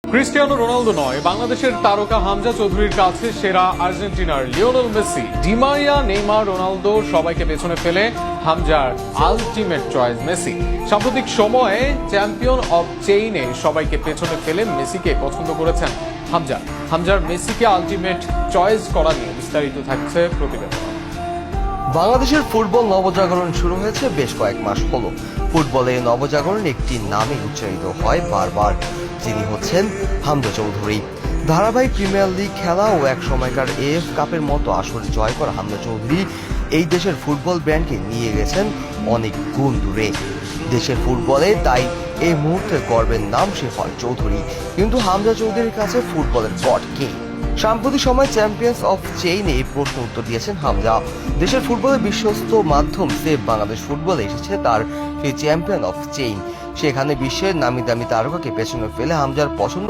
Cristiano Ronaldo নয়, বাংলাদেশের তারকা হামজা চৌধুরীর কাছে সেরা আর্জেন্টিনার Lionel Messi, Di Maria, Neymar, Ronaldo সবাইকে পেছনে ফেলে হামজার আলটিমেট চয়েস মেসি। সাম্প্রতিক সময়ে চ্যাম্পিয়ন অব চেইনে সবাইকে পেছনে ফেলে মেসিকে পছন্দ করেছেন হামজার মেসিকে আলটিমেট চয়েস করা নিয়ে বিস্তারিত থাকছে প্রতিবেদন। বাংলাদেশের ফুটবল নবজাগরণ শুরু হয়েছে বেশ কয়েক মাস হলো। ফুটবলে নবজাগরণ একটি নামে উচ্চারিত হয় বারবার, যিনি হচ্ছেন হামজা চৌধুরী। ধারাবাহিক প্রিমিয়ার লিগ খেলা ও এক সময়কার এএফ কাপের মতো আসর জয় করা হামজা চৌধুরী এই দেশের ফুটবল ব্র্যান্ডকে নিয়ে গেছেন অনেক গুণ দূরে। দেশের ফুটবলে তাই এই মুহূর্তে গর্বের নাম শেফাল চৌধুরী। কিন্তু হামজা চৌধুরীর কাছে ফুটবলের গড কে? সাম্প্রতিক সময় চ্যাম্পিয়ন্স অফ চেইনে এই প্রশ্ন উত্তর দিয়েছেন হামজা। দেশের ফুটবলের বিশ্বস্ত মাধ্যম সেভ বাংলাদেশ ফুটবলে এসেছে তার সেই চ্যাম্পিয়ন অফ চেইন। সেখানে বিশ্বের নামি দামি তারকাকে পেছনে ফেলে হামজার পছন্দ